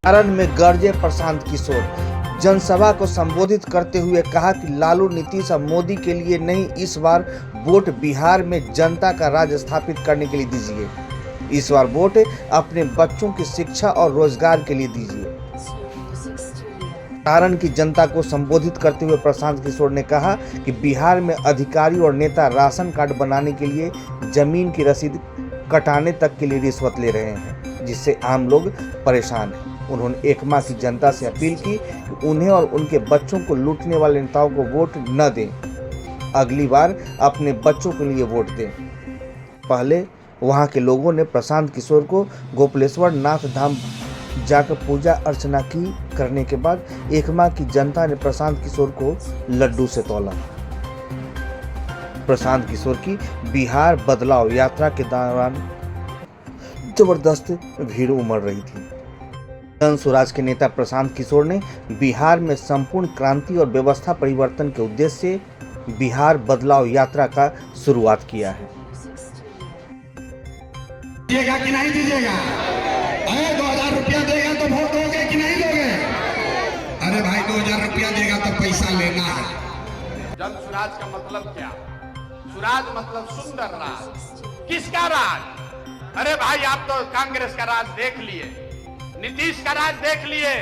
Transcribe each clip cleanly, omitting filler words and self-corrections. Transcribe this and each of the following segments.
सारण में गरजे प्रशांत किशोर। जनसभा को संबोधित करते हुए कहा कि लालू नीतीश और मोदी के लिए नहीं, इस बार वोट बिहार में जनता का राज स्थापित करने के लिए दीजिए। इस बार वोट अपने बच्चों की शिक्षा और रोजगार के लिए दीजिए। सारण की जनता को संबोधित करते हुए प्रशांत किशोर ने कहा कि बिहार में अधिकारी और नेता राशन कार्ड बनाने के लिए जमीन की रसीद कटाने तक के लिए रिश्वत ले रहे हैं, जिससे आम लोग परेशान हैं। उन्होंने एकमा की जनता से अपील की कि उन्हें और उनके बच्चों को लूटने वाले नेताओं को वोट न दें, अगली बार अपने बच्चों के लिए वोट दें। पहले वहां के लोगों ने प्रशांत किशोर को गोपालेश्वर नाथ धाम जाकर पूजा अर्चना की। करने के बाद एकमा की जनता ने प्रशांत किशोर को लड्डू से तौला। प्रशांत किशोर की बिहार बदलाव यात्रा के दौरान जबरदस्त भीड़ उमड़ रही थी। जन स्वराज के नेता प्रशांत किशोर ने बिहार में संपूर्ण क्रांति और व्यवस्था परिवर्तन के उद्देश्य से बिहार बदलाव यात्रा का शुरुआत किया है। दीजिएगा कि नहीं दीजिएगा? 2000 रुपया देगा तो वोट दोगे कि नहीं दोगे? अरे भाई 2000 रुपया देगा तो पैसा लेना है। जन स्वराज का मतलब क्या? स्वराज मतलब सुंदर राज। किसका राज? अरे भाई आप तो कांग्रेस का राज देख लिए, नीतीश का राज देख लिए,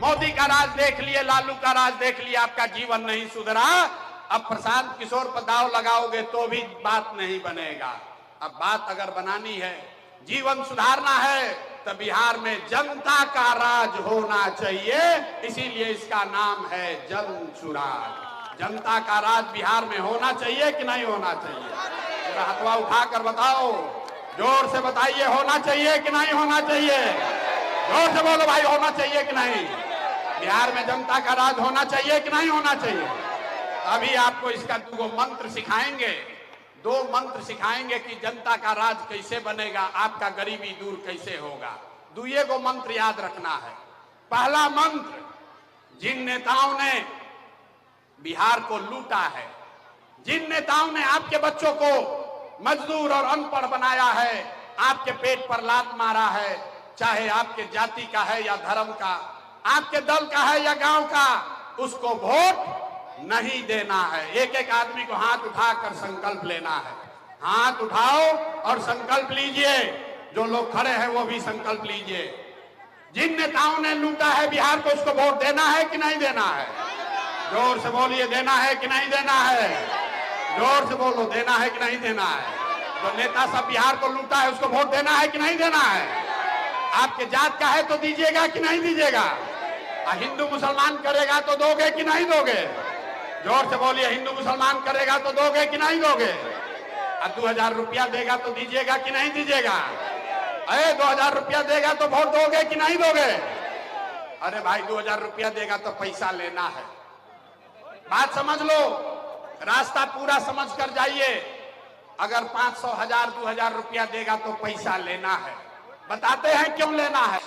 मोदी का राज देख लिए, लालू का राज देख लिए, आपका जीवन नहीं सुधरा। अब प्रशांत किशोर पर दाव लगाओगे तो भी बात नहीं बनेगा। अब बात अगर बनानी है, जीवन सुधारना है, तो बिहार में जनता का राज होना चाहिए। इसीलिए इसका नाम है जन स्वराज। जनता का राज बिहार में होना चाहिए कि नहीं होना चाहिए? जरा हथवा उठाकर बताओ, जोर से बताइए, होना चाहिए कि नहीं होना चाहिए? जोर से बोलो भाई, होना चाहिए कि नहीं? बिहार में जनता का राज होना चाहिए कि नहीं होना चाहिए? अभी आपको इसका 2 मंत्र सिखाएंगे। 2 मंत्र सिखाएंगे कि जनता का राज कैसे बनेगा, आपका गरीबी दूर कैसे होगा। 2 मंत्र याद रखना है। पहला मंत्र, जिन नेताओं ने बिहार को लूटा है, जिन नेताओं ने आपके बच्चों को मजदूर और अनपढ़ बनाया है, आपके पेट पर लात मारा है, चाहे आपके जाति का है या धर्म का, आपके दल का है या गांव का, उसको वोट नहीं देना है। एक एक आदमी को हाथ उठाकर संकल्प लेना है। हाथ उठाओ और संकल्प लीजिए। जो लोग खड़े हैं वो भी संकल्प लीजिए। जिन नेताओं ने लूटा है बिहार को, उसको वोट देना है कि नहीं देना है? जोर से बोलिए, देना है कि नहीं देना है? जोर से बोलो, देना है कि नहीं देना है? जो नेता सब बिहार को लूटा है उसको वोट देना है कि नहीं देना है? आपके जात का है तो दीजिएगा कि नहीं दीजिएगा? हिंदू मुसलमान करेगा तो दोगे कि नहीं दोगे? जोर से बोलिए, हिंदू मुसलमान करेगा तो दोगे कि नहीं दोगे? 2000 रुपया देगा तो दीजिएगा कि नहीं दीजिएगा? 2000 रुपया देगा तो वोट दोगे कि नहीं दोगे? अरे भाई 2000 रुपया देगा तो पैसा लेना है। बात समझ लो, रास्ता पूरा समझ कर जाइए। अगर 500, 1000, 2000 रुपया देगा तो पैसा लेना है। बताते हैं क्यों लेना है।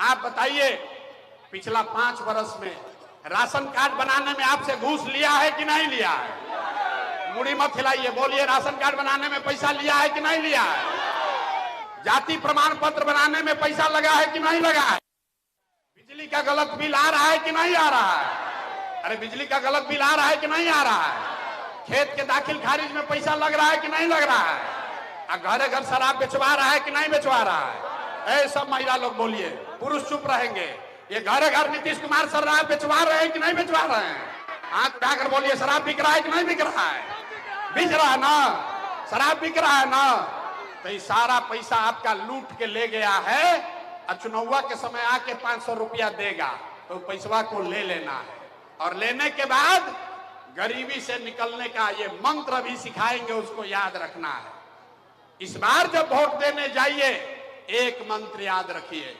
आप बताइए, पिछला 5 वर्ष में राशन कार्ड बनाने में आपसे घूस लिया है कि नहीं लिया है? मुड़ी मत हिलाइए, बोलिए, राशन कार्ड बनाने में पैसा लिया है कि नहीं लिया है? जाति प्रमाण पत्र बनाने में पैसा लगा है कि नहीं लगा है? बिजली का गलत बिल आ रहा है कि नहीं आ रहा है? अरे बिजली का गलत बिल आ रहा है कि नहीं आ रहा है? खेत के दाखिल खारिज में पैसा लग रहा है कि नहीं लग रहा है? घरे घर शराब बेचवा रहा है कि नहीं बेचवा रहा है? सब महिला लोग बोलिए, पुरुष चुप रहेंगे। ये घरे घर नीतीश कुमार शराब बेचवा रहे हैं कि नहीं बेचवा रहे हैं? हाथ उठाकर बोलिए, शराब बिक रहा है कि नहीं बिक रहा है? बिक रहा है ना? शराब बिक रहा है ना? तो ये सारा पैसा आपका लूट के ले गया है। चुनाव के समय आके 500 रुपया देगा तो पैसवा को ले लेना है। और लेने के बाद गरीबी से निकलने का ये मंत्र भी सिखाएंगे, उसको याद रखना है। इस बार जब वोट देने जाइए, एक मंत्र याद रखिए।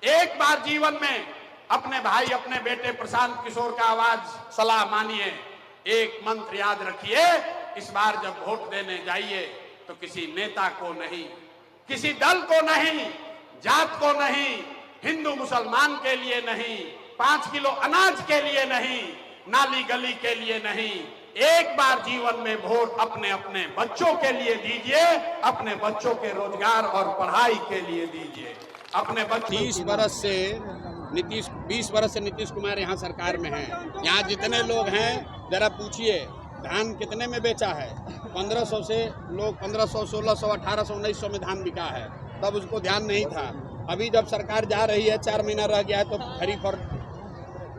एक बार जीवन में अपने भाई, अपने बेटे प्रशांत किशोर का आवाज, सलाह मानिए। एक मंत्र याद रखिए, इस बार जब वोट देने जाइए तो किसी नेता को नहीं, किसी दल को नहीं, जात को नहीं, हिंदू मुसलमान के लिए नहीं, 5 किलो अनाज के लिए नहीं, नाली गली के लिए नहीं, एक बार जीवन में वोट अपने अपने बच्चों के लिए दीजिए, अपने बच्चों के रोजगार और पढ़ाई के लिए दीजिए। अपने 30 बरस से नीतीश 20 वर्ष से नीतीश कुमार यहाँ सरकार में हैं। यहाँ जितने लोग हैं जरा पूछिए धान कितने में बेचा है। 1500 से लोग 1500, 1600, 1800, 1900 में धान बिका है, तब उसको ध्यान नहीं था। अभी जब सरकार जा रही है, 4 महीना रह गया है तो खरीफ और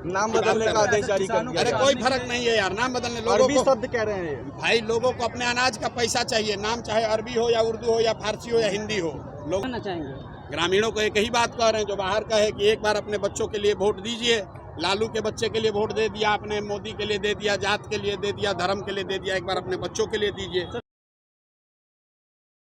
नाम बदलने का आदेश जारी कर दिया। अरे कोई फर्क नहीं है यार, नाम बदलने लोगों अरबी को शब्द कह रहे हैं भाई, लोगों को अपने अनाज का पैसा चाहिए। नाम चाहे अरबी हो या उर्दू हो या फारसी हो या हिंदी हो, लोग ग्रामीणों को एक ही बात कह रहे हैं जो बाहर का है कि एक बार अपने बच्चों के लिए वोट दीजिए। लालू के बच्चे के लिए वोट दे दिया आपने, मोदी के लिए दे दिया, जात के लिए दे दिया, धर्म के लिए दे दिया, एक बार अपने बच्चों के लिए दीजिए।